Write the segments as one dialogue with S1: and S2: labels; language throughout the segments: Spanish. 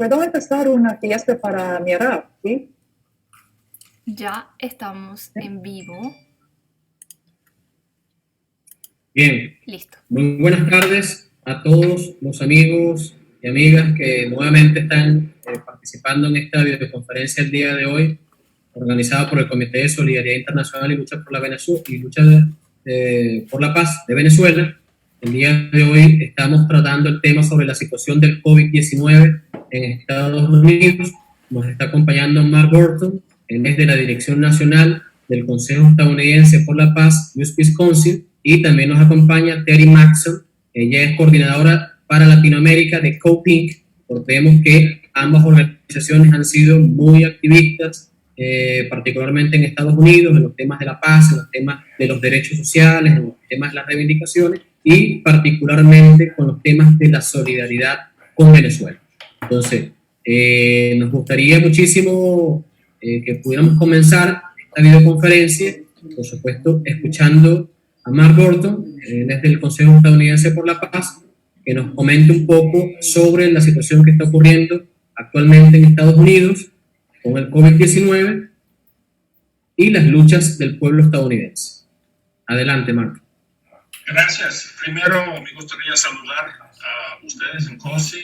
S1: ¿Puedo empezar una fiesta para mirar? ¿Sí?
S2: Ya estamos en vivo.
S3: Bien.
S2: Listo.
S3: Muy buenas tardes a todos los amigos y amigas que nuevamente están participando en esta videoconferencia el día de hoy, organizada por el Comité de Solidaridad Internacional y Lucha por la Paz de Venezuela. El día de hoy estamos tratando el tema sobre la situación del COVID-19 en Estados Unidos. Nos está acompañando Mark Burton, él es de la Dirección Nacional del Consejo Estadounidense por la Paz, US Peace Council, y también nos acompaña Terry Maxson, ella es coordinadora para Latinoamérica de COPINC. Recordemos que ambas organizaciones han sido muy activistas, particularmente en Estados Unidos, en los temas de la paz, en los temas de los derechos sociales, en los temas de las reivindicaciones y particularmente con los temas de la solidaridad con Venezuela. Entonces, nos gustaría muchísimo que pudiéramos comenzar esta videoconferencia, por supuesto, escuchando a Mark Burton, desde el Consejo Estadounidense por la Paz, que nos comente un poco sobre la situación que está ocurriendo actualmente en Estados Unidos con el COVID-19 y las luchas del pueblo estadounidense. Adelante, Mark.
S4: Gracias. Primero, me gustaría saludar a ustedes en COSI.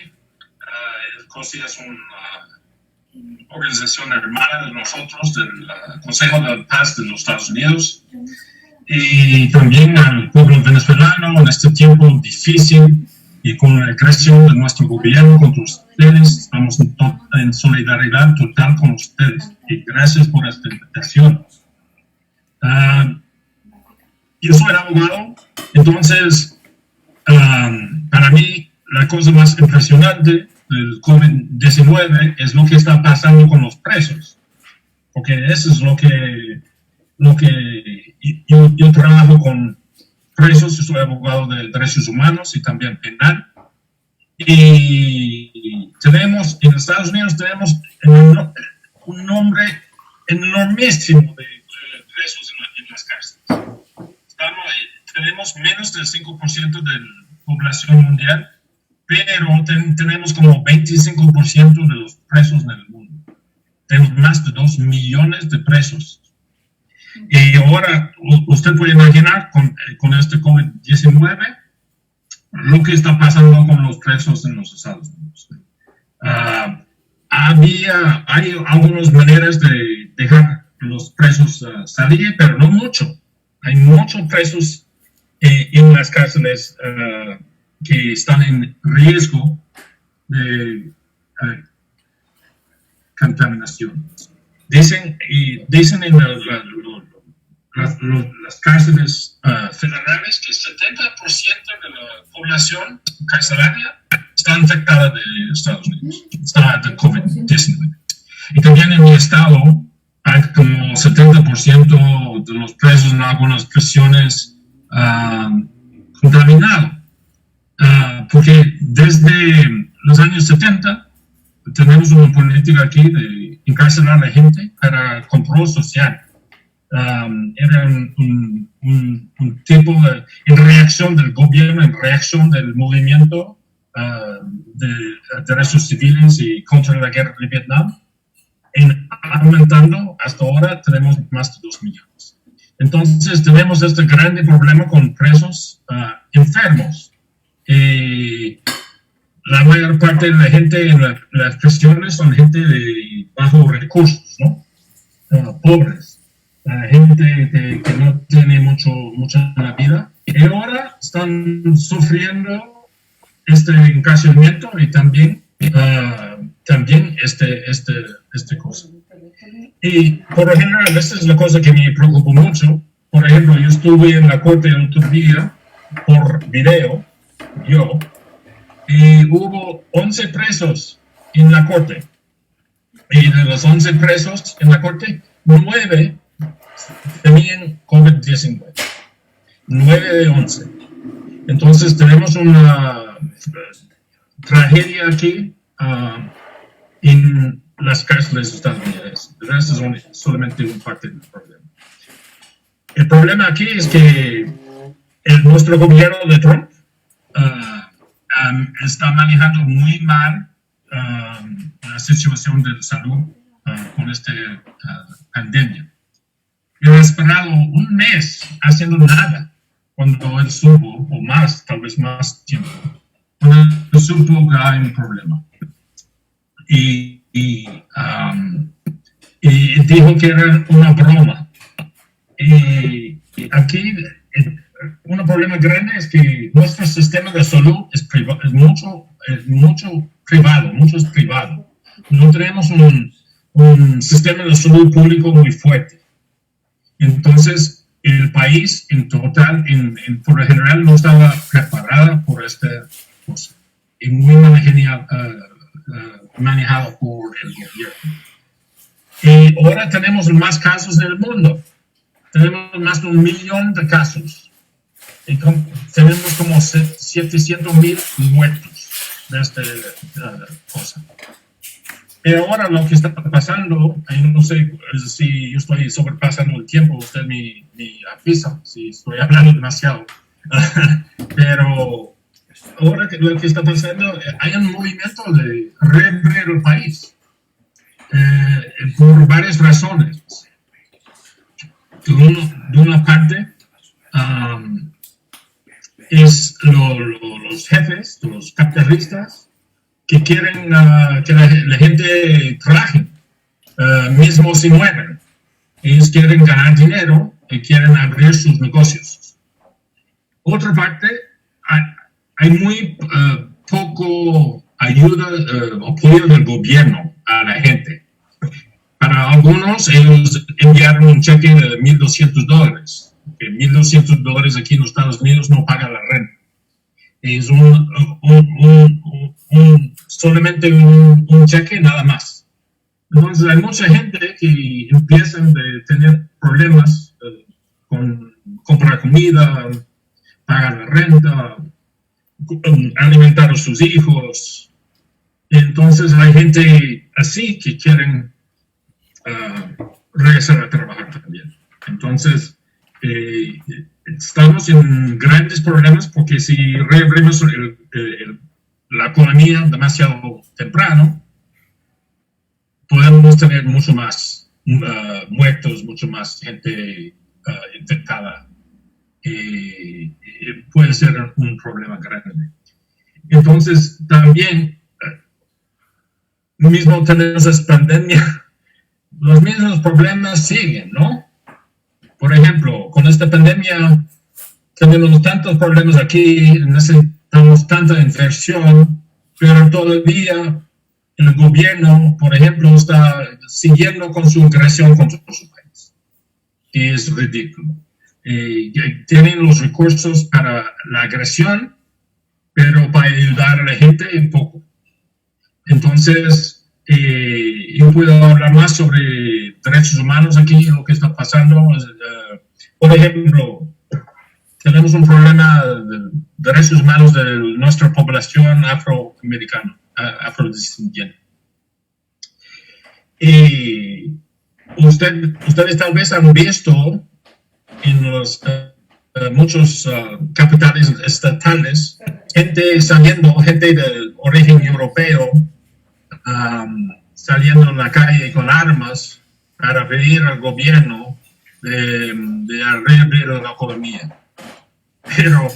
S4: COSI es una organización hermana de nosotros, del Consejo de la Paz de los Estados Unidos, y también al pueblo venezolano en este tiempo difícil y con la agresión de nuestro gobierno contra ustedes. Estamos en solidaridad total con ustedes y gracias por esta invitación. Yo soy abogado, entonces para mí la cosa más impresionante del COVID-19 es lo que está pasando con los presos, porque eso es lo que yo trabajo con presos, yo soy abogado de derechos humanos y también penal, y tenemos en Estados Unidos un número enormísimo de presos en las cárceles. Tenemos menos del 5% de la población mundial, pero tenemos como 25% de los presos en el mundo. Tenemos más de 2 millones de presos. Y ahora usted puede imaginar con este COVID-19 lo que está pasando con los presos en los Estados Unidos. Hay algunas maneras de dejar los presos salir, pero no mucho. Hay muchos presos en las cárceles que están en riesgo de contaminación. Dicen en las cárceles federales que 70% de la población carcelaria está infectada de Estados Unidos, está de COVID-19. Y también en mi estado hay como 70% de los presos en algunas prisiones contaminados. Porque desde los años 70 tenemos una política aquí de encarcelar a la gente para control social. Era un tipo en reacción del gobierno, en reacción del movimiento de derechos civiles y contra la guerra de Vietnam. Aumentando, hasta ahora tenemos más de 2 millones. Entonces tenemos este grande problema con presos enfermos. La mayor parte de la gente en las prisiones son gente de bajos recursos, ¿no? Pobres, gente que no tiene mucha en la vida. Y ahora están sufriendo este encarcelamiento y también este cosa. Y por ejemplo, esta es la cosa que me preocupa mucho. Por ejemplo, yo estuve en la corte el otro día por video, y hubo 11 presos en la corte. Y de los 11 presos en la corte, 9 tenían COVID-19. 9 de 11. Entonces tenemos una tragedia aquí en las cárceles estadounidenses. Pero eso es solamente una parte del problema. El problema aquí es que nuestro gobierno de Trump está manejando muy mal la situación de salud con esta pandemia. Yo he esperado un mes haciendo nada cuando él supo, o más, tal vez más tiempo, cuando él supo que hay un problema. Y dijo que era una broma. Y aquí un problema grande es que nuestro sistema de salud es mucho privado. No tenemos un sistema de salud público muy fuerte. Entonces, el país en total, por lo general, no estaba preparada por esta cosa. Y muy manejado por el gobierno. Y ahora tenemos más casos en el mundo. Tenemos más de 1 millón de casos. Y tenemos como 700,000 muertos de esta cosa. Y ahora lo que está pasando, no sé si yo estoy sobrepasando el tiempo, usted me avisa si estoy hablando demasiado. Pero ahora lo que está pasando, hay un movimiento de reabrir el país por varias razones. De una parte, es los jefes, los capitalistas, que quieren que la gente trabaje, mismo si mueren. Ellos quieren ganar dinero y quieren abrir sus negocios. Otra parte, hay muy poco apoyo del gobierno a la gente. Para algunos, ellos enviaron un cheque de $1,200. Que $1,200 aquí en los Estados Unidos no paga la renta. Es solamente un cheque nada más. Entonces hay mucha gente que empiezan a tener problemas con comprar comida, pagar la renta, alimentar a sus hijos. Entonces hay gente así que quieren regresar a trabajar también. Entonces estamos en grandes problemas porque si reabrimos la economía demasiado temprano, podemos tener mucho más muertos, mucho más gente infectada. Puede ser un problema grande. Entonces, también, mismo tenemos esta pandemia, los mismos problemas siguen, ¿no? Por ejemplo, con esta pandemia tenemos tantos problemas aquí, necesitamos tanta inversión, pero todavía el gobierno, por ejemplo, está siguiendo con su agresión contra su país. Y es ridículo. Tienen los recursos para la agresión, pero para ayudar a la gente un poco. Entonces, yo puedo hablar más sobre derechos humanos aquí, lo que está pasando. Por ejemplo, tenemos un problema de derechos humanos de nuestra población afroamericana, afrodescendiente. Y ustedes tal vez han visto en los muchos capitales estatales gente saliendo, gente de origen europeo, saliendo en la calle con armas para pedir al gobierno de reabrir la economía. Pero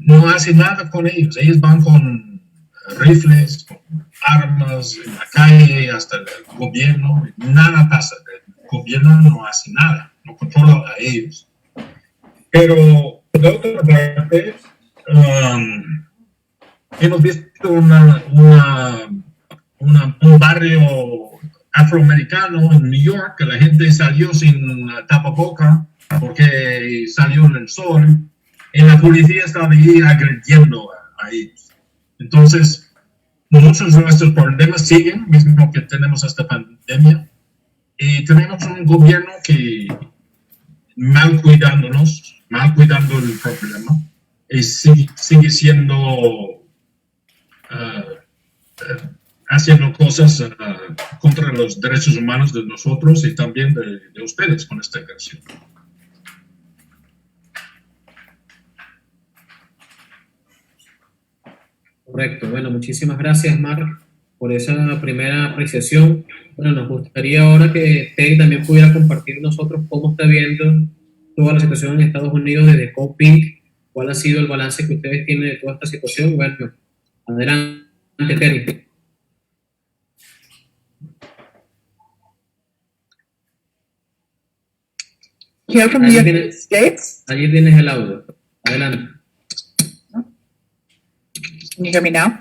S4: no hace nada con ellos. Ellos van con rifles, con armas en la calle, hasta el gobierno. Nada pasa. El gobierno no hace nada, no controla a ellos. Pero, de otra parte, hemos visto un barrio afroamericano en New York, que la gente salió sin tapaboca porque salió en el sol, y la policía estaba ahí agrediendo a ellos. Entonces, muchos de nuestros problemas siguen, mismo que tenemos esta pandemia, y tenemos un gobierno que mal cuidando el problema, y sigue siendo haciendo cosas contra los derechos humanos de nosotros y también de ustedes con esta agresión.
S3: Correcto. Bueno, muchísimas gracias, Mark, por esa primera apreciación. Bueno, nos gustaría ahora que Terry también pudiera compartir nosotros cómo está viendo toda la situación en Estados Unidos desde COPINC, cuál ha sido el balance que ustedes tienen de toda esta situación. Bueno, adelante, Terry.
S1: Here from the United States.
S3: Allí tienes el audio. Adelante.
S1: Can you hear me now?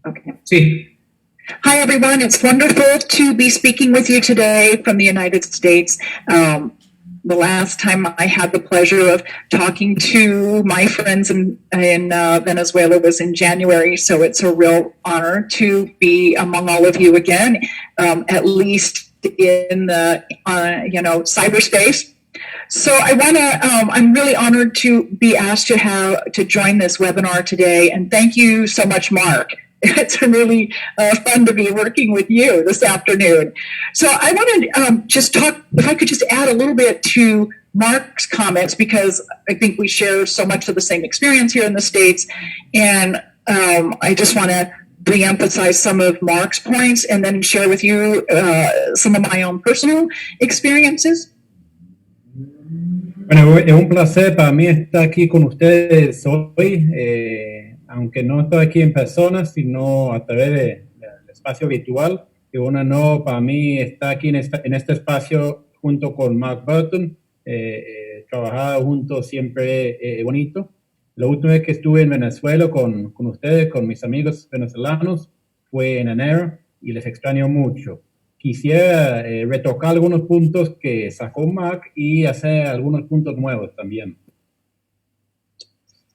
S1: Okay.
S3: Sí.
S1: Hi, everyone. It's wonderful to be speaking with you today from the United States. The last time I had the pleasure of talking to my friends in Venezuela was in January, so it's a real honor to be among all of you again, at least in the cyberspace. So I'm really honored to be asked to join this webinar today, and thank you so much, Mark. It's really fun to be working with you this afternoon. So I want to just talk, if I could just add a little bit to Mark's comments, because I think we share so much of the same experience here in the States, and I just want to reemphasize some of Mark's points and then share with you some of my own personal experiences.
S5: Bueno, es un placer para mí estar aquí con ustedes hoy, aunque no estoy aquí en persona, sino a través del espacio virtual. Y un honor para mí estar aquí en este espacio junto con Mark Burton. Trabajar juntos siempre es bonito. La última vez que estuve en Venezuela con ustedes, con mis amigos venezolanos, fue en enero y les extraño mucho. Quisiera retocar algunos puntos que sacó Mark y hacer algunos puntos nuevos también.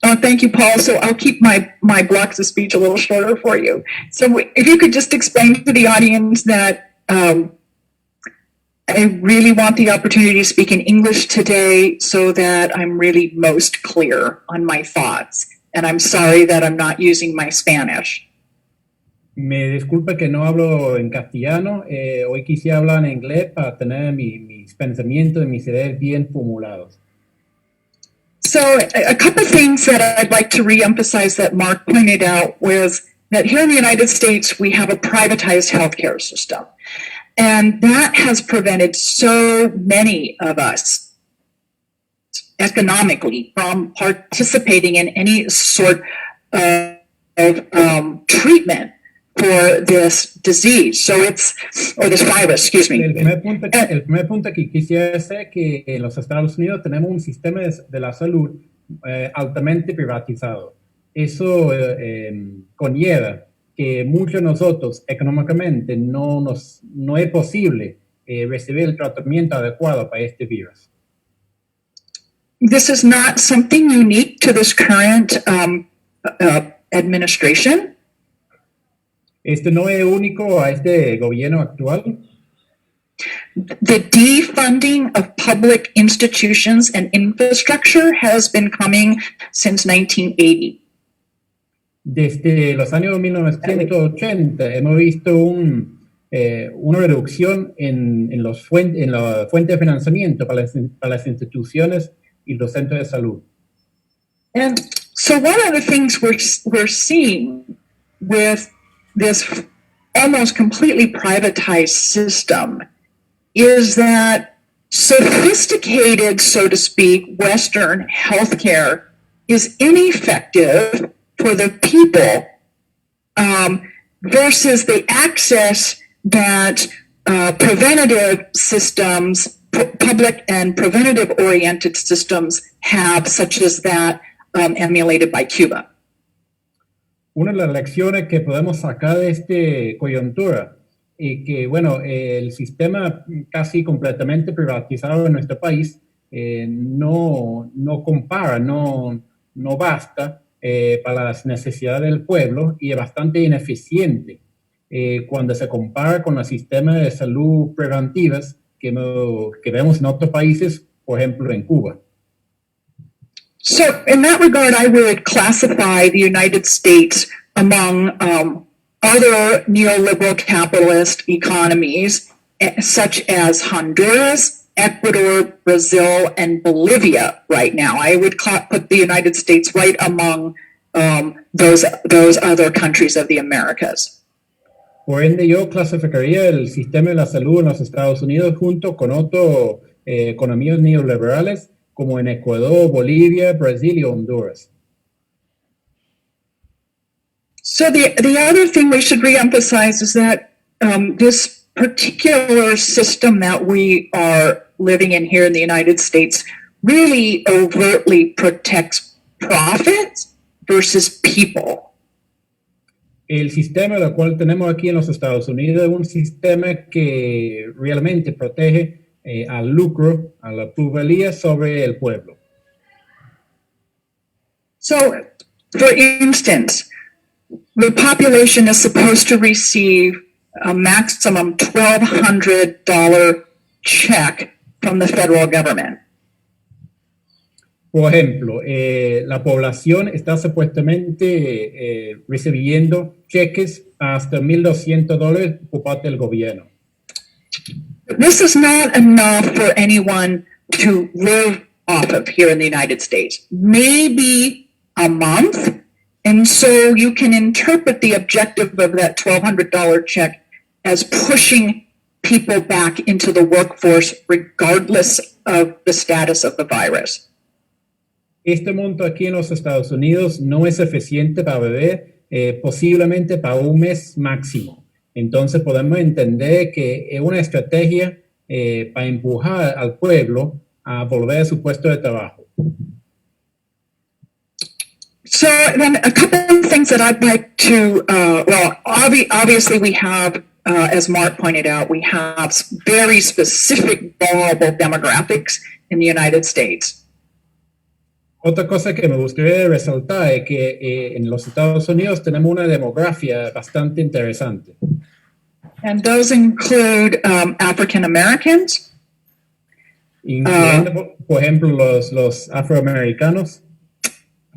S1: Oh, thank you, Paul. So I'll keep my blocks of speech a little shorter for you. So if you could just explain to the audience that I really want the opportunity to speak in English today so that I'm really most clear on my thoughts. And I'm sorry that I'm not using my Spanish.
S5: Me disculpa que no hablo en castellano. Hoy quisiera hablar en inglés para tener mis pensamientos y mis ideas bien formulados.
S1: So a couple of things that I'd like to reemphasize that Mark pointed out was that here in the United States, we have a privatized healthcare system. And that has prevented so many of us economically from participating in any sort of treatment for this disease. Or this virus, excuse me.
S5: El primer punto que quisiera hacer que en los Estados Unidos tenemos un sistema de la salud altamente privatizado. Eso conlleva que muchos de nosotros económicamente no es posible recibir el tratamiento adecuado para este virus.
S1: This is not something unique to this current administration.
S5: Esto no es único a este gobierno actual.
S1: The defunding of public institutions and infrastructure has been coming since 1980.
S5: Desde los años 1980 hemos visto una reducción en la fuente de financiamiento para las instituciones y los centros de salud.
S1: And so one of the things we're seeing with this almost completely privatized system is that sophisticated, so to speak, Western healthcare is ineffective for the people versus the access that preventative systems, public and preventative-oriented systems have, such as that emulated by Cuba.
S5: Una de las lecciones que podemos sacar de esta coyuntura es que, bueno, el sistema casi completamente privatizado en nuestro país no compara, no basta para las necesidades del pueblo y es bastante ineficiente cuando se compara con los sistemas de salud preventivas que vemos en otros países, por ejemplo, en Cuba.
S1: So in that regard, I would classify the United States among other neoliberal capitalist economies, such as Honduras, Ecuador, Brazil, and Bolivia right now. I would put the United States right among those other countries of the Americas.
S5: Por ende, yo clasificaría el sistema de la salud en los Estados Unidos junto con otras economías neoliberales como en Ecuador, Bolivia, Brasil y Honduras.
S1: So the other thing we should reemphasize is that this particular system that we are living in here in the United States really overtly protects profits versus people.
S5: El sistema del cual tenemos aquí en los Estados Unidos es un sistema que realmente protege al lucro, a la plusvalía sobre el pueblo.
S1: So, for instance, the population is supposed to receive a maximum $1,200 check from the federal government.
S5: Por ejemplo, la población está supuestamente recibiendo cheques hasta $1,200 por parte del gobierno.
S1: This is not enough for anyone to live off of here in the United States. Maybe a month. And so you can interpret the objective of that $1,200 check as pushing people back into the workforce regardless of the status of the virus.
S5: Este monto aquí en los Estados Unidos no es suficiente para beber, posiblemente para un mes máximo. Entonces podemos entender que es una estrategia para empujar al pueblo a volver a su puesto de trabajo.
S1: So then a couple of things that I'd like to, obviously we have, as Mark pointed out, we have very specific vulnerable demographics in the United States.
S5: Otra cosa que me gustaría resaltar es que en los Estados Unidos tenemos una demografía bastante interesante.
S1: And those include African Americans,
S5: Incluyendo, por ejemplo, los afroamericanos,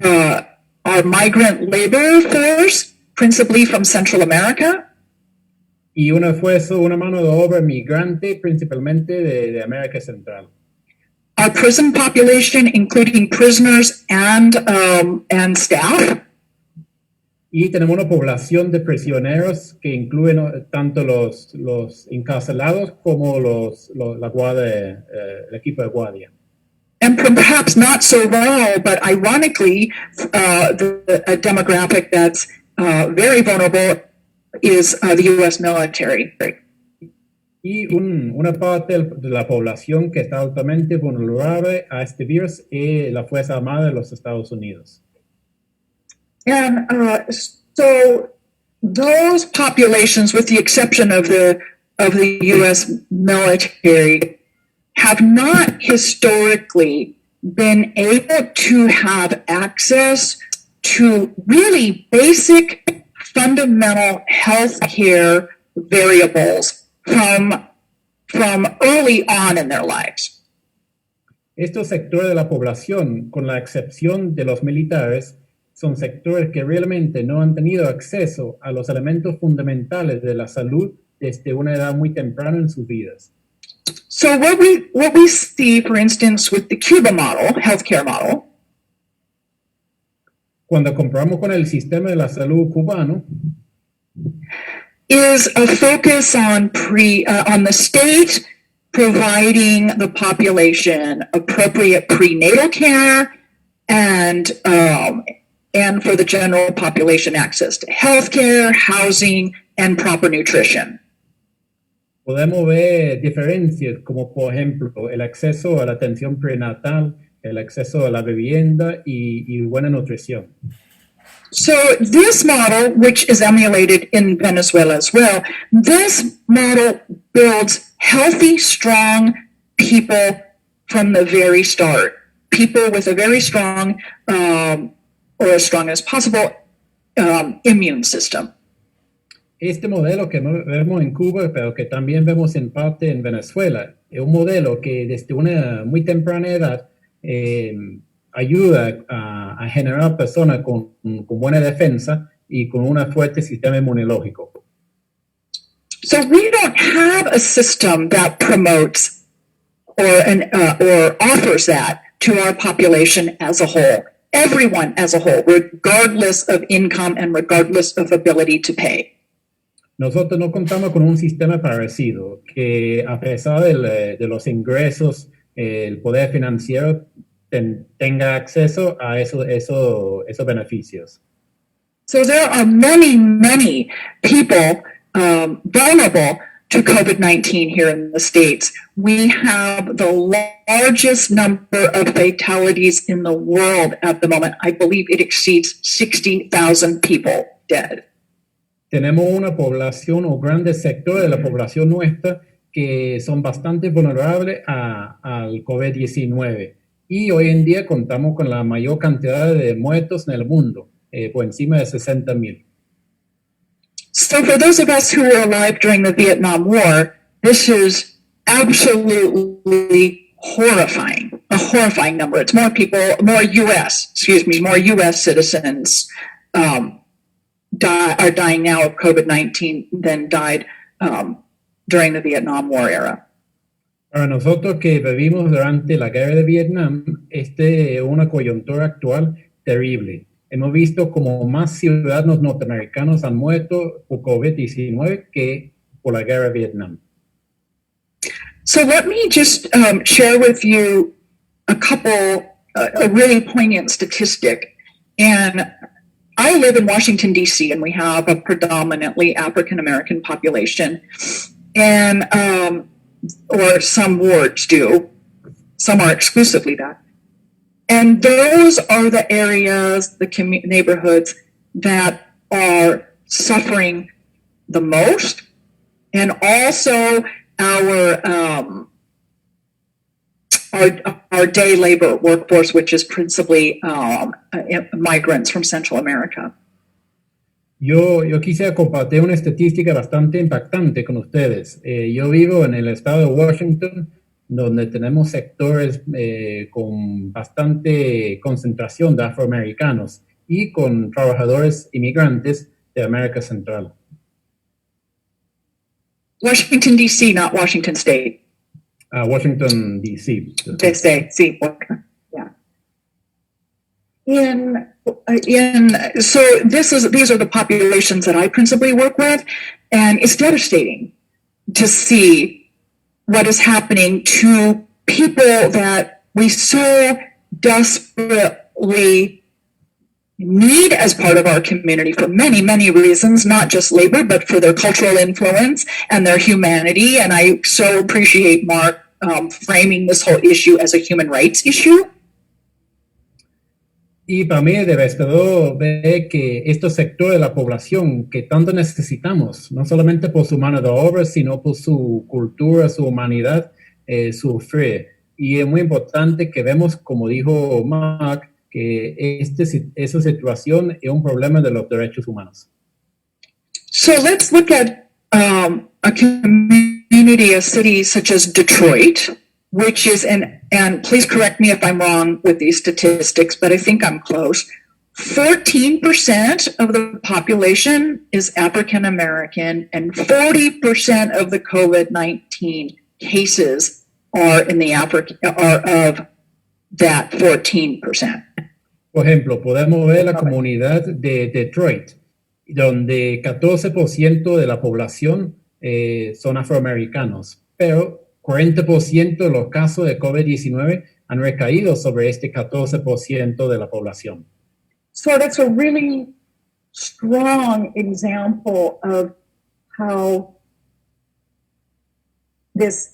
S1: our migrant labor force, principally from Central America,
S5: y un esfuerzo, una mano de obra migrante, principalmente de América Central.
S1: our prison population, including prisoners and staff,
S5: Y tenemos una población de prisioneros que incluyen tanto los encarcelados como la guardia, el equipo de guardia.
S1: and perhaps not so well, but ironically, a demographic that's very vulnerable is the U.S. military.
S5: Y una parte de la población que está altamente vulnerable a este virus es la Fuerza Armada de los Estados Unidos.
S1: And so those populations, with the exception of the U.S. military, have not historically been able to have access to really basic, fundamental health care variables from early on in their lives.
S5: Estos sectores de la población, con la excepción de los militares, son sectores que realmente no han tenido acceso a los elementos fundamentales de la salud desde una edad muy temprana en sus vidas.
S1: So what we see, for instance, with the Cuba model, healthcare model,
S5: Cuando comparamos con el sistema de la salud cubano,
S1: is a focus on the state providing the population appropriate prenatal care and for the general population access to health care, housing, and proper nutrition.
S5: podemos ver diferencias como, por ejemplo, el acceso a la atención prenatal, el acceso a la vivienda y buena nutrición.
S1: So this model, which is emulated in Venezuela as well, this model builds healthy, strong people from the very start. People with a very strong, or as strong as possible, immune system.
S5: Este modelo que vemos en Cuba, pero que también vemos en parte en Venezuela, es un modelo que desde una muy temprana edad ayuda a generar personas con buena defensa y con un fuerte sistema inmunológico.
S1: So we don't have a system that promotes or offers that to our population as a whole. everyone as a whole, regardless of income and regardless of ability to pay.
S5: Nosotros no contamos con un sistema parecido que a pesar de los ingresos, el poder financiero tenga acceso a esos beneficios.
S1: So there are many, many people vulnerable to COVID-19 here in the States. We have the largest number of fatalities in the world at the moment. I believe it exceeds 60,000 people dead.
S5: Tenemos una población o grandes sectores de la población nuestra que son bastante vulnerables al COVID-19. Y hoy en día contamos con la mayor cantidad de muertos en el mundo, por encima de 60,000.
S1: So for those of us who were alive during the Vietnam War, this is absolutely horrifying, a horrifying number. It's more people, more U.S. citizens are dying now of COVID-19 than died during the Vietnam War era.
S5: Para nosotros que vivimos durante la guerra de Vietnam, es una coyuntura actual terrible. Hemos visto como más ciudadanos norteamericanos han muerto por COVID-19 que por la guerra de Vietnam.
S1: So let me just share with you a really poignant statistic. And I live in Washington, D.C., and we have a predominantly African-American population. And, or some wards do. Some are exclusively that. And those are the areas, the neighborhoods that are suffering the most. And also our day labor workforce, which is principally migrants from Central America.
S5: Yo quisiera compartir una estadística bastante impactante con ustedes. Yo vivo en el estado de Washington, donde tenemos sectores con bastante concentración de afroamericanos y con trabajadores inmigrantes de América Central.
S1: Washington, D.C., not Washington State.
S5: Washington, D.C.
S1: D.C., sí. Yeah. So these are the populations that I principally work with, and it's devastating to see what is happening to people that we so desperately need as part of our community for many, many reasons, not just labor, but for their cultural influence and their humanity. And I so appreciate Mark framing this whole issue as a human rights issue.
S5: Y para mí es devastador ver que estos sectores de la población que tanto necesitamos, no solamente por su mano de obra, sino por su cultura, su humanidad, sufrir. Y es muy importante que vemos, como dijo Mark, que esa situación es un problema de los derechos humanos.
S1: So let's look at a community, a city such as Detroit, which is, and please correct me if I'm wrong with these statistics, but I think I'm close. 14% of the population is African American, and 40% of the COVID-19 cases are in the are of that 14%.
S5: Por ejemplo, podemos ver la comunidad de Detroit, donde 14% de la población son afroamericanos, pero 40% de los casos de COVID-19 han recaído sobre este 14% de la población.
S1: So that's a really strong example of how this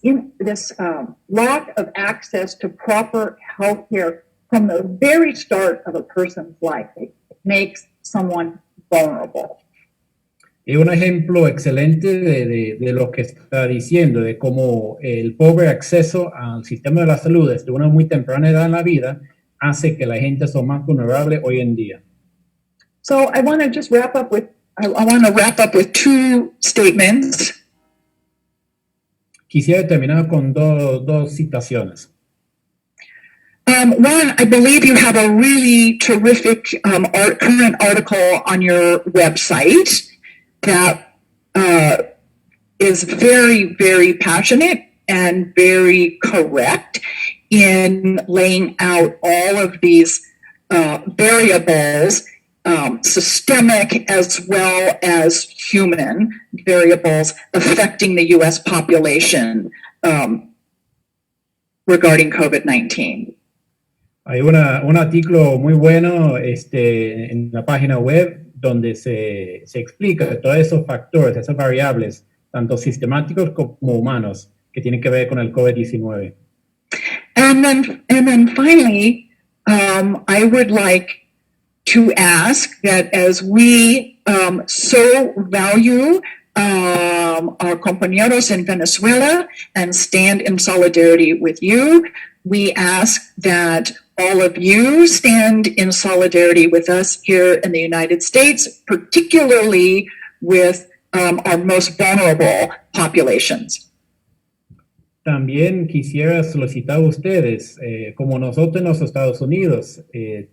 S1: lack of access to proper health care from the very start of a person's life makes someone vulnerable.
S5: Es un ejemplo excelente de lo que está diciendo, de cómo el pobre acceso al sistema de la salud desde una muy temprana edad en la vida hace que la gente sea más vulnerable hoy en día.
S1: So I want to just wrap up with two statements.
S5: Quisiera terminar con dos citaciones.
S1: One, I believe you have a really terrific current article on your website that is very, very passionate and very correct in laying out all of these variables, systemic as well as human variables affecting the U.S. population regarding COVID-19.
S5: Hay un artículo muy bueno en la página web donde se explica todos esos factores, esas variables, tanto sistemáticos como humanos, que tienen que ver con el COVID-19.
S1: And then finally, I would like to ask that as we so value our compañeros in Venezuela and stand in solidarity with you, we ask that all of you stand in solidarity with us here in the United States, particularly with our most vulnerable populations.
S5: También quisiera solicitar a ustedes, como nosotros en los Estados Unidos,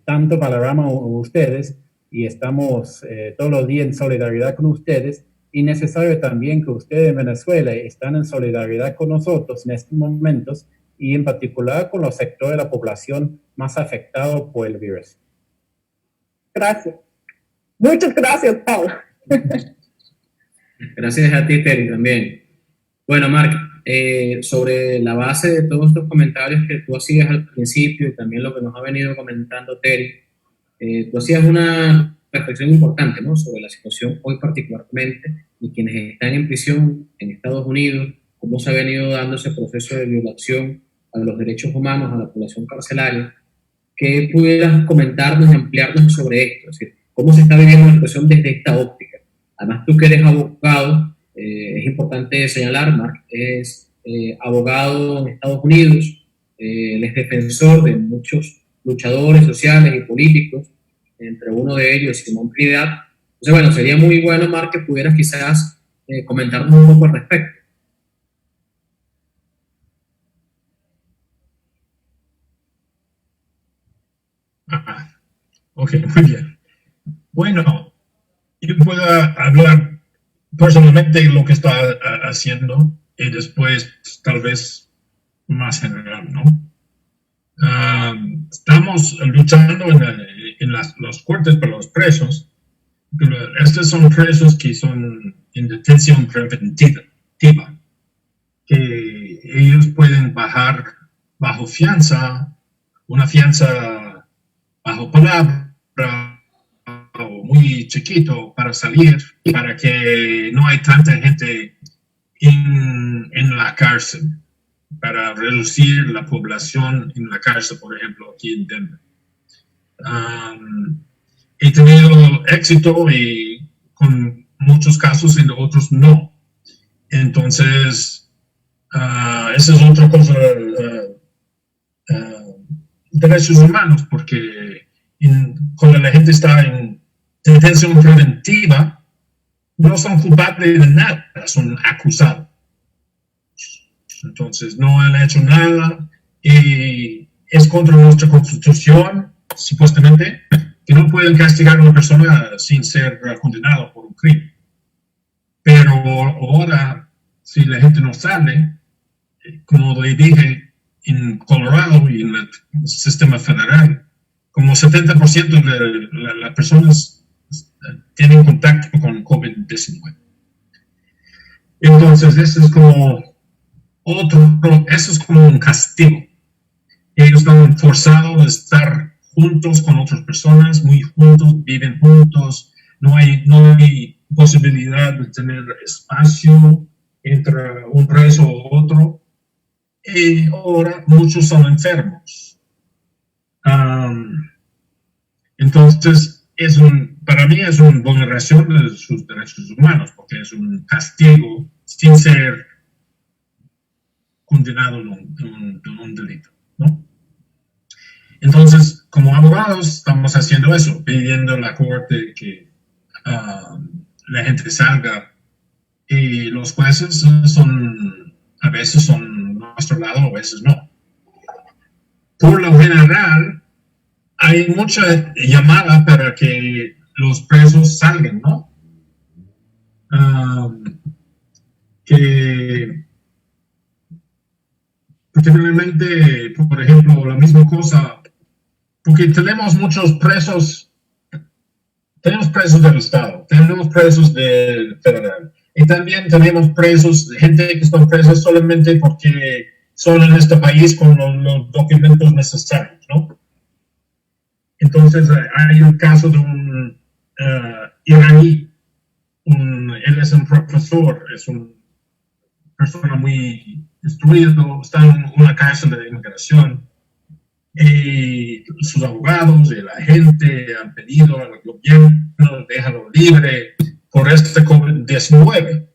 S5: tanto valoramos a ustedes y estamos todos los días en solidaridad con ustedes, y necesario también que ustedes en Venezuela están en solidaridad con nosotros en estos momentos, y en particular con los sectores de la población más afectados por el virus.
S1: Gracias. Muchas gracias, Paul.
S3: Gracias a ti, Terry, también. Bueno, Mark, sobre la base de todos estos comentarios que tú hacías al principio y también lo que nos ha venido comentando Terry, tú hacías una reflexión importante, ¿no?, sobre la situación hoy particularmente y quienes están en prisión en Estados Unidos, cómo se ha venido dando ese proceso de violación a los derechos humanos, a la población carcelaria. ¿Qué pudieras comentarnos y ampliarnos sobre esto? Es decir, ¿cómo se está viviendo la situación desde esta óptica? Además, tú que eres abogado, es importante señalar, Mark, es abogado en Estados Unidos, él es defensor de muchos luchadores sociales y políticos, entre uno de ellos Simón Trinidad. Entonces, bueno, sería muy bueno, Mark, que pudieras quizás comentarnos un poco al respecto.
S4: Ok, muy bien. Bueno, yo puedo hablar personalmente de lo que está haciendo y después tal vez más general, ¿no? Estamos luchando en los cortes para los presos. Estos son presos que son en detención preventiva, que ellos pueden bajar bajo fianza, una fianza bajo palabra o muy chiquito para salir, para que no hay tanta gente en la cárcel, para reducir la población en la cárcel, por ejemplo, aquí en Denver. He tenido éxito y con muchos casos y otros no. Entonces, esa es otra cosa, derechos humanos, porque cuando la gente está en detención preventiva, no son culpables de nada, son acusados. Entonces, no han hecho nada y es contra nuestra constitución, supuestamente, que no pueden castigar a una persona sin ser condenado por un crimen. Pero ahora, si la gente no sale, como le dije, en Colorado y en el sistema federal, como 70% de las personas tienen contacto con COVID-19. Entonces, eso es como un castigo. Ellos están forzados a estar juntos con otras personas, muy juntos, viven juntos, no hay posibilidad de tener espacio entre un preso u otro. Y ahora muchos son enfermos. Entonces, para mí es una vulneración de sus derechos humanos, porque es un castigo sin ser condenado en un delito, ¿no? Entonces, como abogados, estamos haciendo eso, pidiendo a la corte que la gente salga, y los jueces a veces son nuestro lado, a veces no. Por lo general, hay mucha llamada para que los presos salgan, ¿no? Particularmente, por ejemplo, la misma cosa porque tenemos muchos presos. Tenemos presos del Estado, tenemos presos del federal, y también tenemos presos, gente que están presos solamente porque son en este país con los documentos necesarios, ¿no? Entonces, hay un caso de un iraní, él es un profesor, es una persona muy instruida, está en una cárcel de inmigración, y sus abogados y la gente han pedido al gobierno déjalo libre por este COVID-19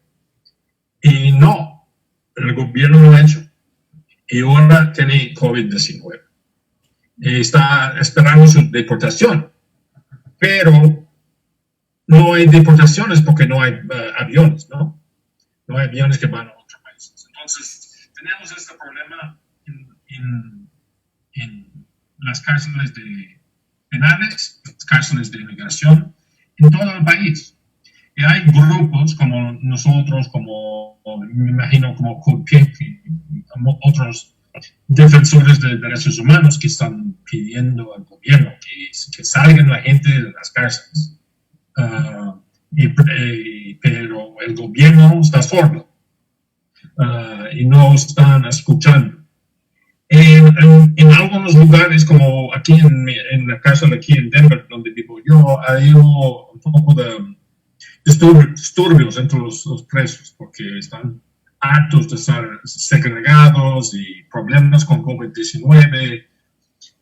S4: y no, el gobierno lo ha hecho y ahora tiene COVID-19 y está esperando su deportación, pero no hay deportaciones porque no hay aviones, ¿no? No hay aviones que van a otros países. Entonces tenemos este problema en las cárceles penales, las cárceles de inmigración, en todo el país. Y hay grupos como nosotros, como me imagino como Code Pink y otros defensores de derechos humanos que están pidiendo al gobierno que salgan la gente de las cárceles. Pero el gobierno está sordo y no están escuchando. En algunos lugares, como aquí en la cárcel aquí en Denver, donde vivo yo, ha habido un poco de disturbios entre los presos, porque están hartos de estar segregados y problemas con COVID-19,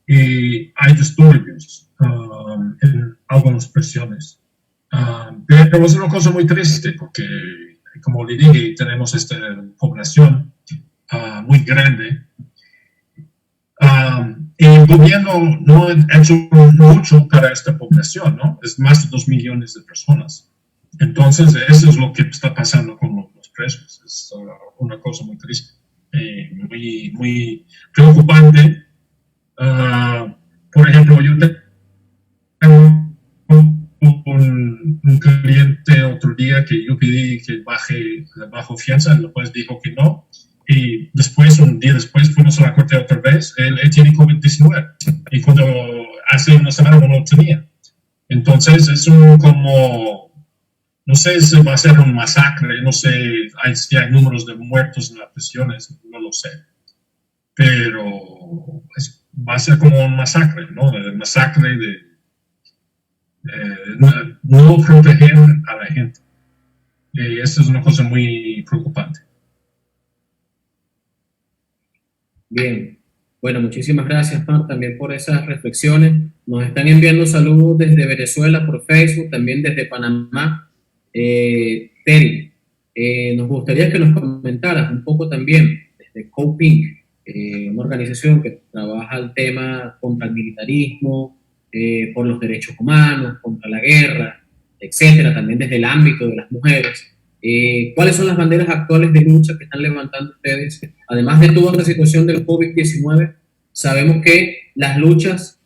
S4: y hay disturbios en algunas prisiones. Pero es una cosa muy triste, porque, como le dije, tenemos esta población muy grande. Y el gobierno no ha hecho mucho para esta población, ¿no? Es más de 2 millones de personas. Entonces, eso es lo que está pasando con los presos. Es una cosa muy triste, muy, muy preocupante. Por ejemplo, yo tengo un cliente otro día que yo pedí que baje bajo fianza, después dijo que no. Y después, un día después, fuimos a la corte otra vez. Él tiene COVID-19. Y cuando hace una semana no lo tenía. Entonces, es como, no sé si va a ser un masacre, no sé si hay números de muertos en las prisiones, no lo sé. Pero va a ser como un masacre, ¿no? El masacre de no proteger a la gente. Y esto es una cosa muy preocupante.
S3: Bien, bueno, muchísimas gracias, Mar, también por esas reflexiones. Nos están enviando saludos desde Venezuela por Facebook, también desde Panamá. Terry, nos gustaría que nos comentaras un poco también desde Code Pink, una organización que trabaja el tema contra el militarismo, por los derechos humanos, contra la guerra, etcétera, también desde el ámbito de las mujeres. ¿Cuáles son las banderas actuales de lucha que están levantando ustedes? Además de toda la situación del COVID-19, sabemos que las luchas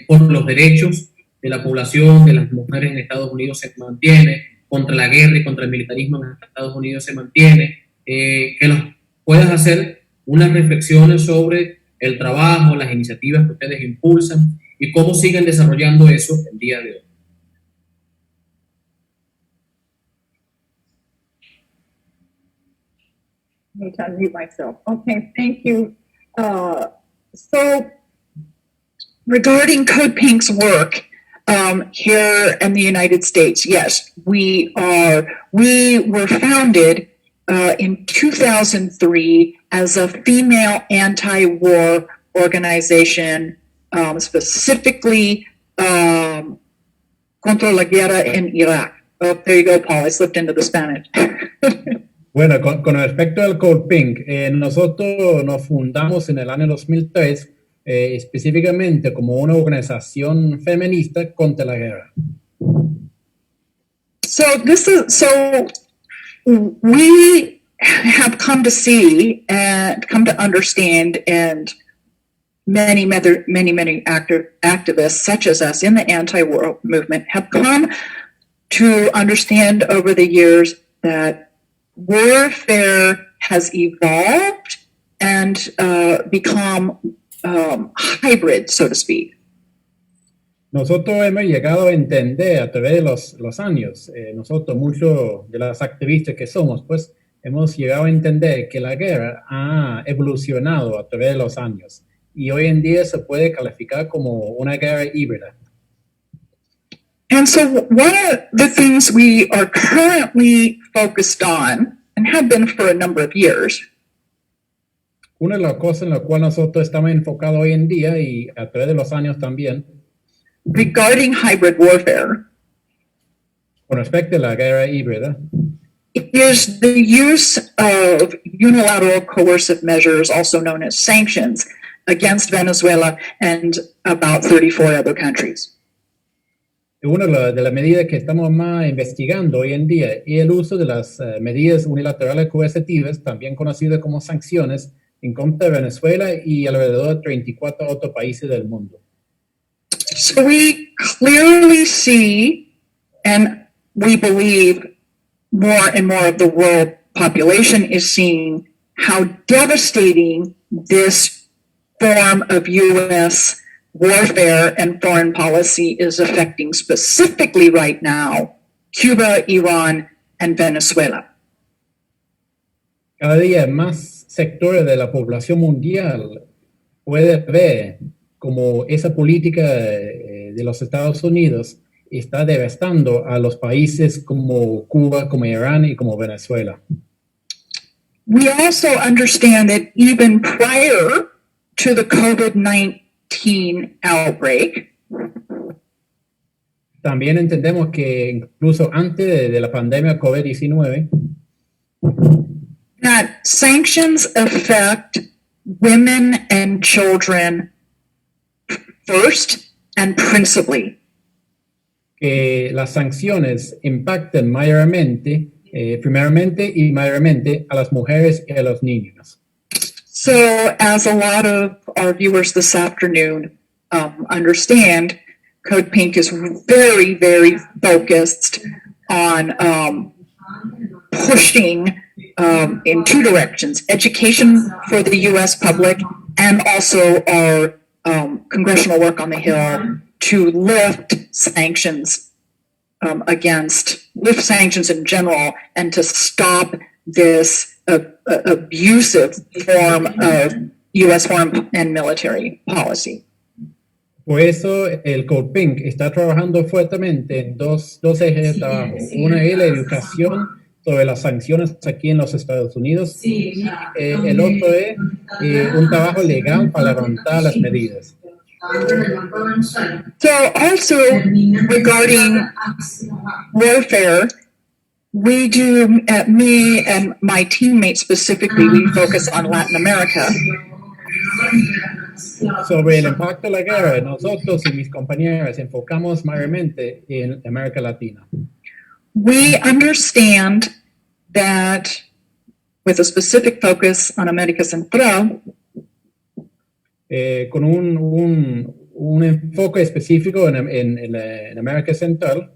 S3: por los derechos de la población, de las mujeres en Estados Unidos se mantiene, contra la guerra y contra el militarismo en Estados Unidos se mantiene. Que nos puedas hacer unas reflexiones sobre el trabajo, las iniciativas que ustedes impulsan y cómo siguen desarrollando eso el día de hoy.
S1: Let me unmute myself. Okay, thank you. So regarding Code Pink's work here in the United States, yes, we were founded in 2003 as a female anti-war organization, specifically contra la guerra en Iraq. Oh, there you go, Paul. I slipped into the Spanish.
S5: Bueno, con respecto al Code Pink, nosotros nos fundamos en el año 2003 específicamente como una organización feminista contra la guerra.
S1: So we have come to see and come to understand, and many activists such as us in the anti-war movement have come to understand over the years that warfare has evolved and become hybrid, so to speak.
S5: Nosotros hemos llegado a entender a través de los años, nosotros, muchos de las activistas que somos, pues hemos llegado a entender que la guerra ha evolucionado a través de los años y hoy en día se puede calificar como una guerra híbrida.
S1: And so one of the things we are currently focused on, and have been for a number of years,
S5: Una de las cosas en la cual nosotros estamos enfocados hoy en día y a través de los años también,
S1: regarding hybrid warfare,
S5: con respecto a la guerra híbrida,
S1: is the use of unilateral coercive measures, also known as sanctions, against Venezuela and about 34 other countries.
S5: una de las medidas que estamos más investigando hoy en día es el uso de las medidas unilaterales coercitivas, también conocidas como sanciones, en contra de Venezuela y alrededor de 34 otros países del mundo.
S1: So we clearly see, and we believe more and more of the world population is seeing how devastating this form of U.S. warfare and foreign policy is affecting specifically right now Cuba, Iran, and Venezuela.
S5: Cada día más sectores de la población mundial puede ver como esa política de los Estados Unidos está devastando a los países como Cuba, como Irán y como Venezuela.
S1: We also understand that even prior to the COVID-19 outbreak,
S5: También entendemos que incluso antes de la pandemia COVID-19,
S1: that sanctions affect women and children first and principally.
S5: que las sanciones impactan mayormente, primeramente y mayormente a las mujeres y a los niños.
S1: So, as a lot of our viewers this afternoon understand, Code Pink is very, very focused on pushing in two directions: education for the U.S. public, and also our congressional work on the Hill to lift sanctions lift sanctions in general, and to stop this abusive form of U.S. foreign and military policy.
S5: Por eso el Code Pink está trabajando fuertemente en dos ejes de trabajo. Una es la educación sobre las sanciones aquí en los Estados Unidos y el otro es un trabajo legal para levantar las medidas.
S1: So also regarding warfare, we do, me and my teammates specifically, we focus on Latin America.
S5: Sobre el impacto de la guerra, nosotros y mis compañeras enfocamos mayormente en América Latina.
S1: We understand that with a specific focus on América Central,
S5: Con un enfoque específico en América Central,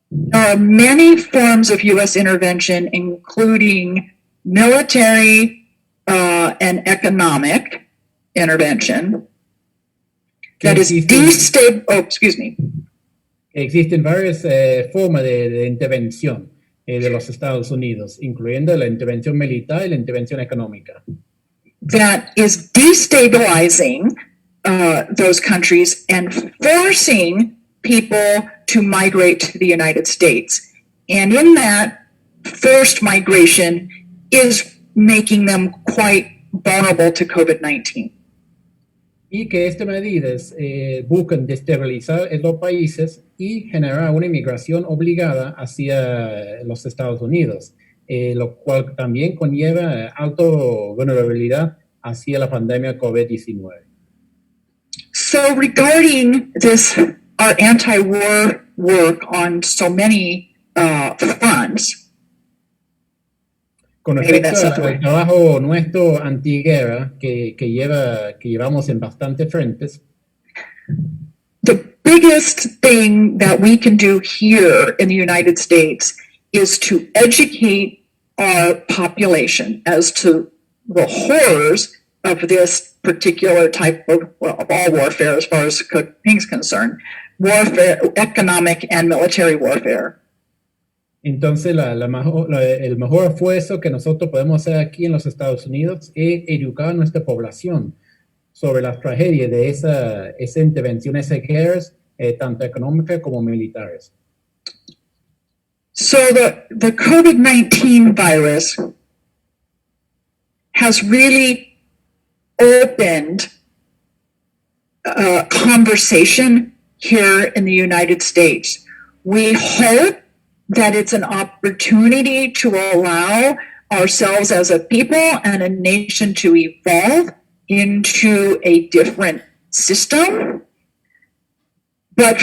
S1: there are many forms of U.S. intervention, including military and economic intervention that is
S5: Existen varias formas de intervención de los Estados Unidos, incluyendo la intervención militar y la intervención económica,
S1: that is destabilizing those countries and forcing people to migrate to the United States. And in that, forced migration is making them quite vulnerable to COVID-19.
S5: y que estas medidas buscan destabilizar los países y generar una inmigración obligada hacia los Estados Unidos, lo cual también conlleva alta vulnerabilidad hacia la pandemia COVID-19.
S1: So regarding this, our anti-war work on so many fronts,
S5: Con respecto al trabajo nuestro antiguerra que llevamos en bastantes frentes,
S1: the biggest thing that we can do here in the United States is to educate our population as to the horrors of this particular type of all warfare as far as Code Pink's concerned, warfare, economic and military warfare.
S5: Entonces, el mejor esfuerzo que nosotros podemos hacer aquí en los Estados Unidos es educar a nuestra población sobre las tragedias de esa intervención, esas guerras, tanto económicas como militares.
S1: So the COVID-19 virus has really opened a conversation here in the United States. We hope that it's an opportunity to allow ourselves as a people and a nation to evolve into a different system. But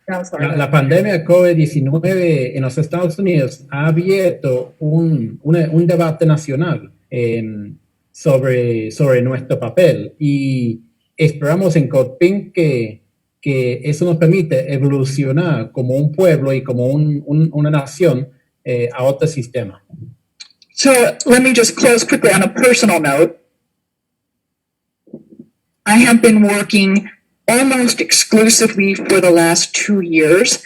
S5: La pandemia COVID-19 en los Estados Unidos ha abierto un debate nacional sobre nuestro papel y esperamos en CodePink que eso nos permite evolucionar como un pueblo y como una nación a otro sistema.
S1: So let me just close quickly on a personal note. I have been working almost exclusively for the last 2 years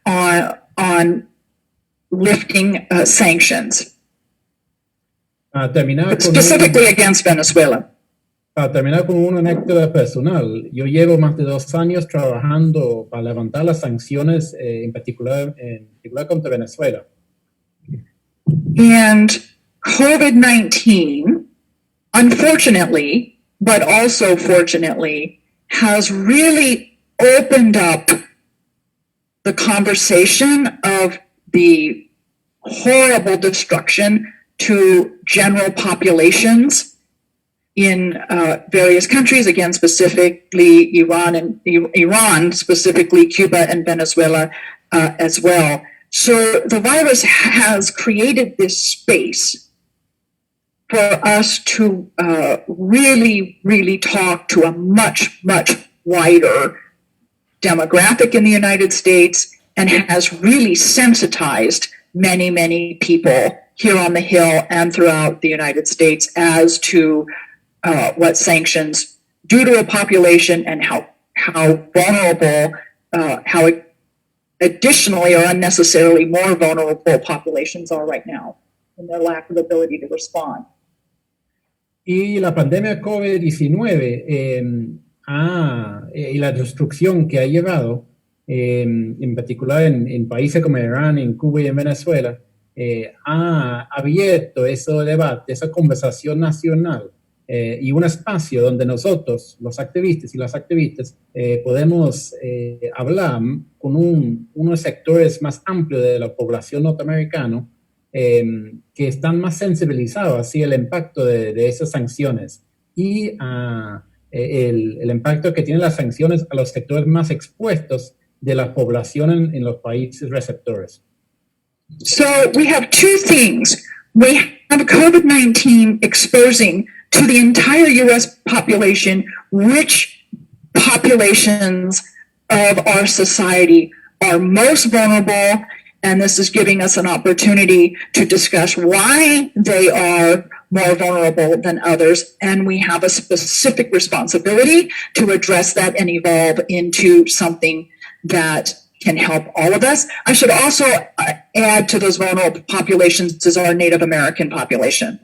S1: on lifting sanctions, specifically against Venezuela.
S5: Para terminar con una anécdota personal, yo llevo más de 2 años trabajando para levantar las sanciones, en particular contra Venezuela.
S1: And COVID-19, unfortunately, but also fortunately, has really opened up the conversation of the horrible destruction to general populations in various countries, again, specifically Iran, specifically Cuba and Venezuela as well. So the virus has created this space for us to really, really talk to a much, much wider demographic in the United States and has really sensitized many, many people here on the Hill and throughout the United States as to what sanctions do to a population and how vulnerable, how additionally or unnecessarily more vulnerable populations are right now and their lack of ability to respond.
S5: Y la pandemia COVID-19 y la destrucción que ha llevado, en particular en países como Irán, en Cuba y en Venezuela, ha abierto ese debate, esa conversación nacional y un espacio donde nosotros, los activistas y las activistas, podemos hablar con unos sectores más amplios de la población norteamericana que están más sensibilizados hacia el impacto de esas sanciones y el impacto que tienen las sanciones a los sectores más expuestos de la población en los países receptores.
S1: So we have 2 things. We have COVID-19 exposing to the entire U.S. population which populations of our society are most vulnerable, and this is giving us an opportunity to discuss why they are more vulnerable than others, and we have a specific responsibility to address that and evolve into something that can help all of us. I should also add to those vulnerable populations is our Native American population.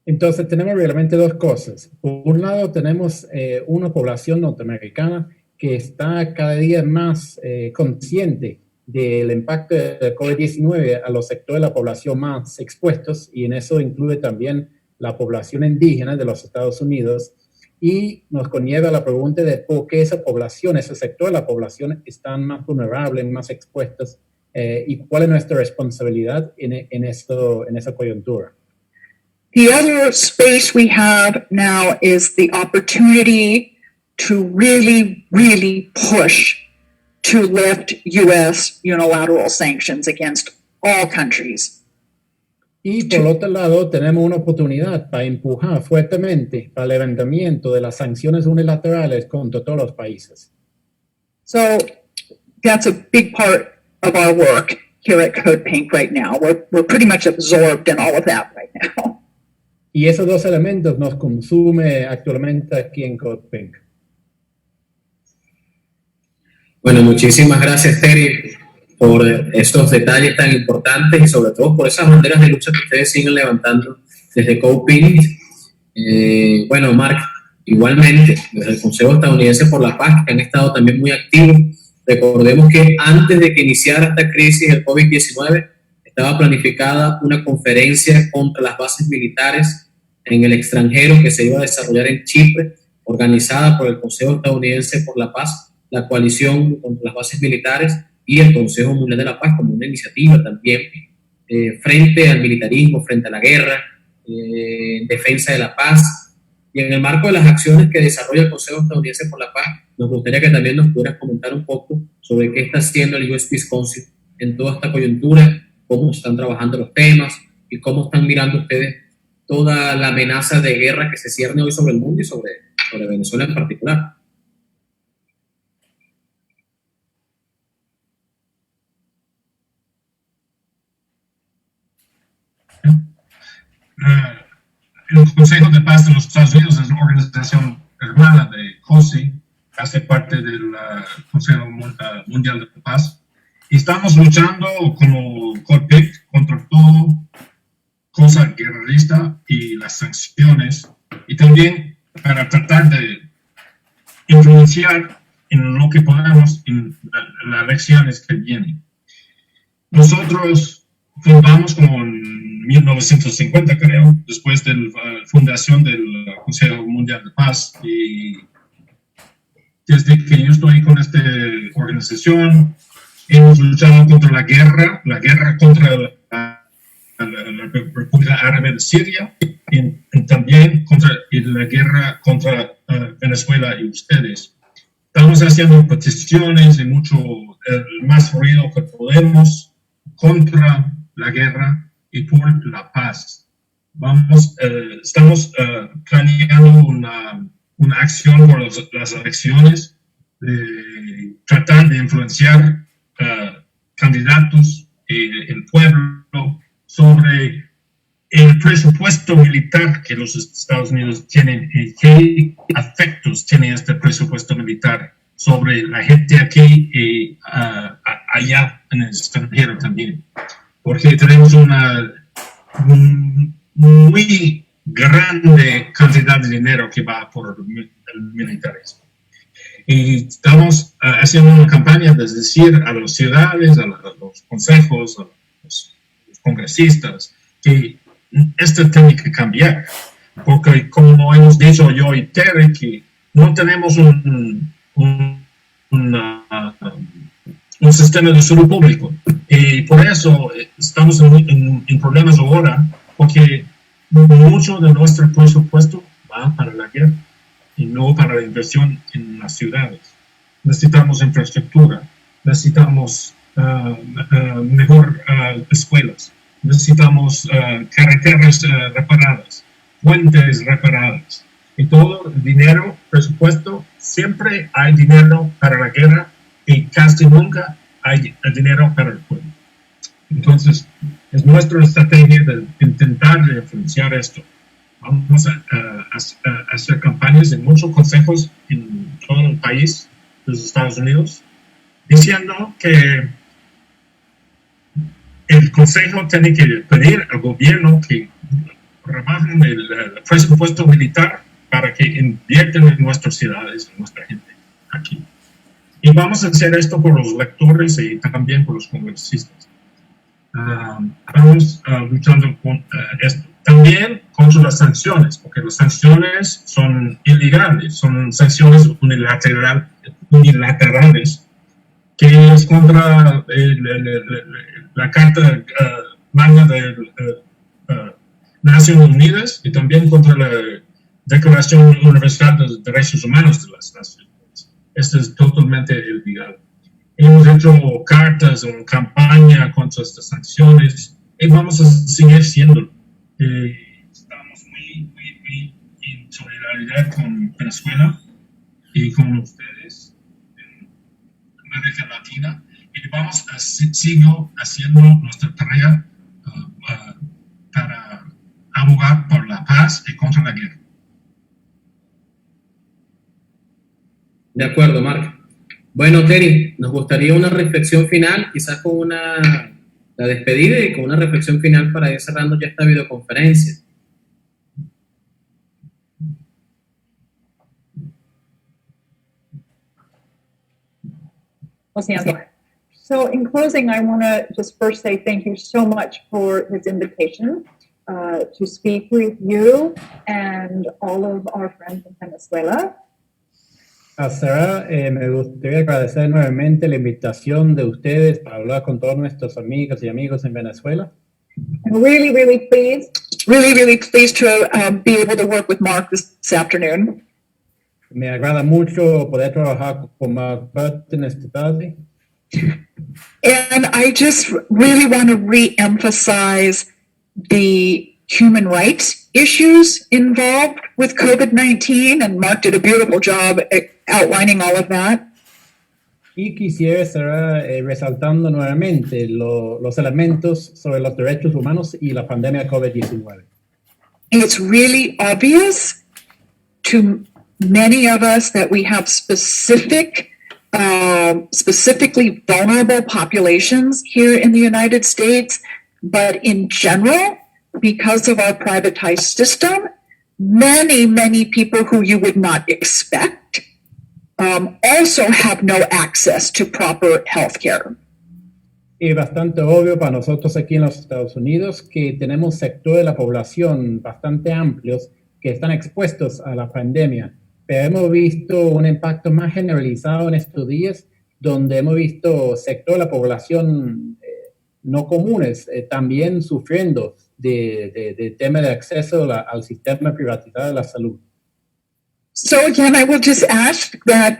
S5: Entonces tenemos realmente 2 cosas. Por un lado tenemos una población norteamericana que está cada día más consciente del impacto del COVID-19 a los sectores de la población más expuestos, y en eso incluye también la población indígena de los Estados Unidos, y nos conlleva la pregunta de por qué esa población, ese sector de la población están más vulnerables, más expuestos, y cuál es nuestra responsabilidad en esa coyuntura.
S1: The other space we have now is the opportunity to really, really push to lift U.S. unilateral sanctions against all countries.
S5: Y por otro lado, tenemos una oportunidad para empujar fuertemente para el levantamiento de las sanciones unilaterales contra todos los países.
S1: So that's a big part of our work here at CodePink right now. We're pretty much absorbed in all of that right now.
S5: Y esos 2 elementos nos consume actualmente aquí en CodePink.
S3: Bueno, muchísimas gracias, Terry, por esos detalles tan importantes y sobre todo por esas banderas de lucha que ustedes siguen levantando desde COPINT. Bueno, Mark, igualmente, desde el Consejo Estadounidense por la Paz, que han estado también muy activos. Recordemos que antes de que iniciara esta crisis del COVID-19, estaba planificada una conferencia contra las bases militares en el extranjero que se iba a desarrollar en Chipre, organizada por el Consejo Estadounidense por la Paz, la coalición contra las bases militares y el Consejo Mundial de la Paz como una iniciativa también frente al militarismo, frente a la guerra, en defensa de la paz. Y en el marco de las acciones que desarrolla el Consejo Estadounidense por la Paz, nos gustaría que también nos pudieras comentar un poco sobre qué está haciendo el US Peace Council en toda esta coyuntura, cómo están trabajando los temas y cómo están mirando ustedes toda la amenaza de guerra que se cierne hoy sobre el mundo y sobre Venezuela en particular.
S4: El Consejo de Paz de los Estados Unidos es una organización hermana de COSI, hace parte del Consejo Mundial de Paz, y estamos luchando como COPIC contra todo cosa guerrerista y las sanciones, y también para tratar de influenciar en lo que podamos en las elecciones que vienen. Nosotros fundamos como en 1950, creo, después de la fundación del Consejo Mundial de Paz, y desde que yo estoy con esta organización, hemos luchado contra la guerra contra la República Árabe de Siria, y también contra la guerra contra Venezuela y ustedes. Estamos haciendo peticiones y mucho, el más ruido que podemos contra la guerra y por la paz. Estamos planeando una acción por las elecciones, de tratar de influenciar candidatos y el pueblo sobre el presupuesto militar que los Estados Unidos tienen y qué efectos tiene este presupuesto militar sobre la gente aquí y allá en el extranjero también. Porque tenemos una muy grande cantidad de dinero que va por el militarismo. Y estamos haciendo una campaña de decir a las ciudades, a los consejos, a los congresistas, que esto tiene que cambiar. Porque como hemos dicho yo y Terry, que no tenemos un sistema de salud público. Y por eso estamos en problemas ahora, porque mucho de nuestro presupuesto va para la guerra y no para la inversión en las ciudades. Necesitamos infraestructura, necesitamos mejor escuelas, necesitamos carreteras reparadas, puentes reparadas. Y todo el dinero, presupuesto, siempre hay dinero para la guerra y casi nunca hay dinero para el pueblo. Entonces, es nuestra estrategia de intentar influenciar esto. Vamos a hacer campañas en muchos consejos en todo el país de los Estados Unidos, diciendo que el consejo tiene que pedir al gobierno que rebajen el presupuesto militar para que inviertan en nuestras ciudades, en nuestra gente aquí. Y vamos a hacer esto por los electores y también por los congresistas. Estamos luchando con esto. También contra las sanciones, porque las sanciones son ilegales, son sanciones unilaterales, que es contra la Carta Magna de Naciones Unidas y también contra la Declaración Universal de los Derechos Humanos de las Naciones Unidas. Esto es totalmente ilegal. Hemos hecho cartas en campaña contra estas sanciones y vamos a seguir siendo. Estamos muy en solidaridad con Venezuela y con ustedes en América Latina y vamos a seguir haciendo nuestra tarea para abogar por la paz y contra la guerra.
S3: De acuerdo, Mark. Bueno, Terry, nos gustaría una reflexión final, quizás con la despedida y con una reflexión final para ir cerrando ya esta videoconferencia.
S1: So in closing, I want to just first say thank you so much for his invitation to speak with you and all of our friends in Venezuela.
S5: A Sarah, me gustaría agradecer nuevamente la invitación de ustedes para hablar con todos nuestros amigos y amigos en Venezuela.
S1: I'm really pleased to be able to work with Mark this afternoon.
S5: Me agrada mucho poder trabajar con Mark Burton esta tarde.
S1: And I just really want to re-emphasize the human rights issues involved with COVID-19, and Mark did a beautiful job outlining all of that.
S5: Y quisiera estar resaltando nuevamente los elementos sobre los derechos humanos y la pandemia COVID-19.
S1: It's really obvious to many of us that we have specifically vulnerable populations here in the United States, but in general, because of our privatized system, many people who you would not expect also have no access to proper health care.
S5: Es bastante obvio para nosotros aquí en los Estados Unidos que tenemos sectores de la población bastante amplios que están expuestos a la pandemia, pero hemos visto un impacto más generalizado en estos días, donde hemos visto sectores de la población no comunes también sufriendo de tema de acceso al sistema privatizado de la salud.
S1: So again, I will just ask that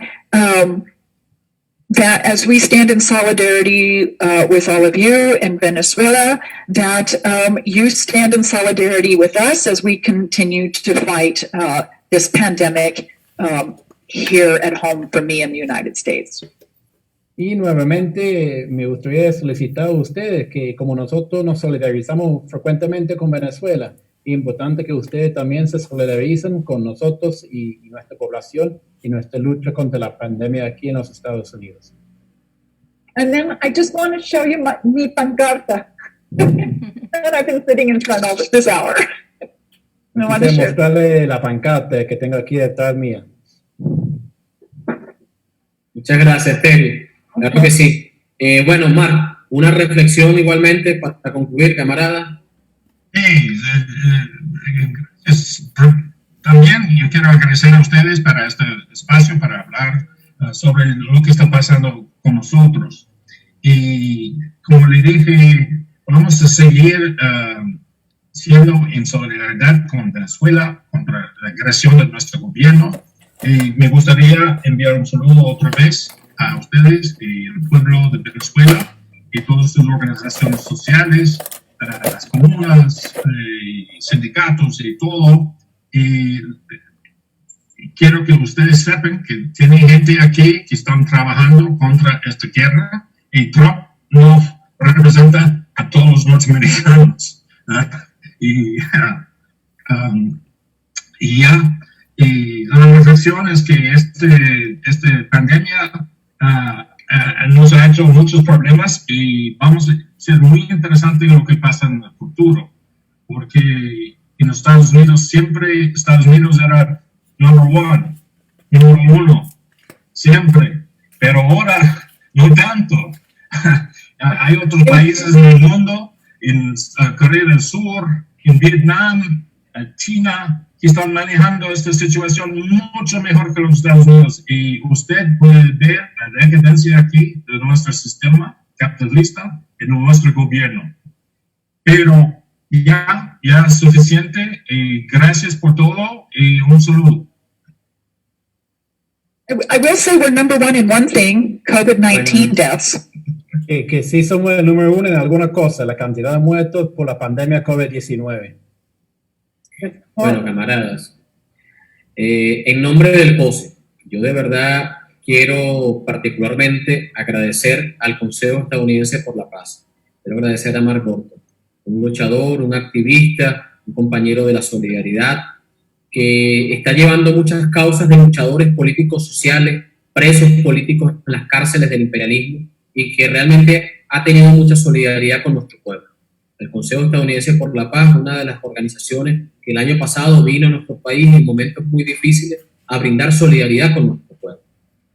S1: that as we stand in solidarity with all of you in Venezuela, that you stand in solidarity with us as we continue to fight this pandemic here at home for me in the United States.
S5: Y nuevamente me gustaría solicitar a ustedes que como nosotros nos solidarizamos frecuentemente con Venezuela, es importante que ustedes también se solidaricen con nosotros y nuestra población y nuestra lucha contra la pandemia aquí en los Estados Unidos.
S1: And then I just want to show you mi pancarta that I've been sitting in front of this hour. I want to
S5: Quisiera
S1: share.
S5: mostrarle la pancarta que tengo aquí detrás mía.
S3: Muchas gracias, Terry. Claro que sí. Bueno, Mark, una reflexión igualmente para concluir, camarada.
S4: Sí, también yo quiero agradecer a ustedes para este espacio para hablar sobre lo que está pasando con nosotros. Y como le dije, vamos a seguir siendo en solidaridad con Venezuela contra la agresión de nuestro gobierno. Y me gustaría enviar un saludo otra vez a ustedes y al pueblo de Venezuela y todas sus organizaciones sociales, las comunas, sindicatos y todo. Y quiero que ustedes sepan que tiene gente aquí que están trabajando contra esta guerra y Trump no representa a todos los norteamericanos. Y la reflexión es que esta pandemia nos ha hecho muchos problemas y vamos a ser muy interesante lo que pasa en el futuro, porque en los Estados Unidos siempre Estados Unidos era número uno, siempre, pero ahora no tanto. Hay otros países en el mundo, en Corea del Sur, en Vietnam, China, que están manejando esta situación mucho mejor que los Estados Unidos. Y usted puede ver la decadencia aquí de nuestro sistema capitalista en nuestro gobierno. Pero ya es suficiente. Y gracias por todo y un saludo.
S1: I will say we're number one in one thing, COVID-19 deaths.
S5: Que sí somos el número uno en alguna cosa, la cantidad de muertos por la pandemia COVID-19.
S3: Bueno, camaradas, en nombre del COSE, yo de verdad quiero particularmente agradecer al Consejo Estadounidense por la Paz. Quiero agradecer a Mark Burton, un luchador, un activista, un compañero de la solidaridad, que está llevando muchas causas de luchadores políticos sociales presos políticos en las cárceles del imperialismo y que realmente ha tenido mucha solidaridad con nuestro pueblo. El Consejo Estadounidense por la Paz, una de las organizaciones que el año pasado vino a nuestro país en momentos muy difíciles a brindar solidaridad con nuestro pueblo.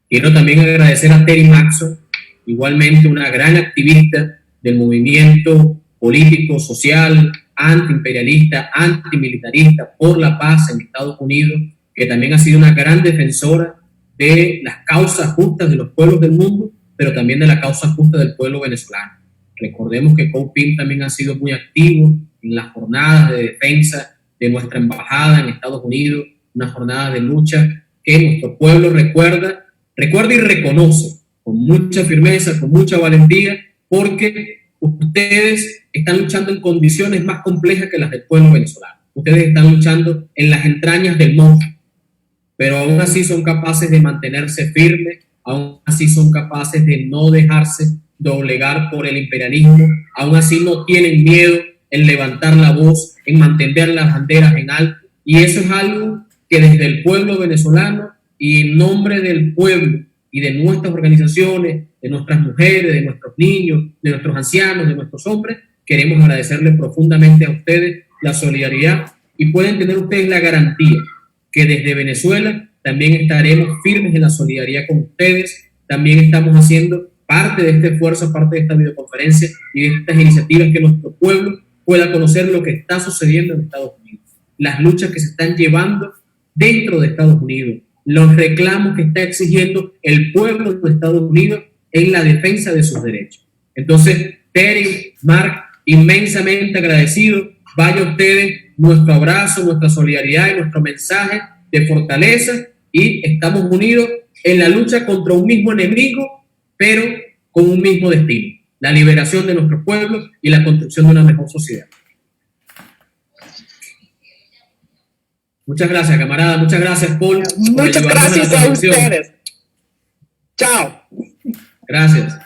S3: Quiero también agradecer a Terry Maxson, igualmente una gran activista del movimiento político, social, antiimperialista, antimilitarista por la paz en Estados Unidos, que también ha sido una gran defensora de las causas justas de los pueblos del mundo, pero también de la causa justa del pueblo venezolano. Recordemos que COPIN también ha sido muy activo en las jornadas de defensa de nuestra embajada en Estados Unidos, una jornada de lucha que nuestro pueblo recuerda y reconoce con mucha firmeza, con mucha valentía, porque ustedes están luchando en condiciones más complejas que las del pueblo venezolano. Ustedes están luchando en las entrañas del monstruo, pero aún así son capaces de mantenerse firmes, aún así son capaces de no dejarse doblegar por el imperialismo, aún así no tienen miedo en levantar la voz, en mantener las banderas en alto, y eso es algo que desde el pueblo venezolano y en nombre del pueblo y de nuestras organizaciones, de nuestras mujeres, de nuestros niños, de nuestros ancianos, de nuestros hombres, queremos agradecerles profundamente a ustedes la solidaridad y pueden tener ustedes la garantía que desde Venezuela también estaremos firmes en la solidaridad con ustedes, también estamos haciendo parte de este esfuerzo, parte de esta videoconferencia y de estas iniciativas que nuestro pueblo pueda conocer lo que está sucediendo en Estados Unidos, las luchas que se están llevando dentro de Estados Unidos, los reclamos que está exigiendo el pueblo de Estados Unidos en la defensa de sus derechos. Entonces, Terry, Mark, inmensamente agradecido, vaya ustedes nuestro abrazo, nuestra solidaridad y nuestro mensaje de fortaleza, y estamos unidos en la lucha contra un mismo enemigo, pero con un mismo destino: la liberación de nuestros pueblos y la construcción de una mejor sociedad. Muchas gracias, camarada. Muchas gracias, Paul.
S1: Muchas gracias a ustedes. Chao.
S3: Gracias.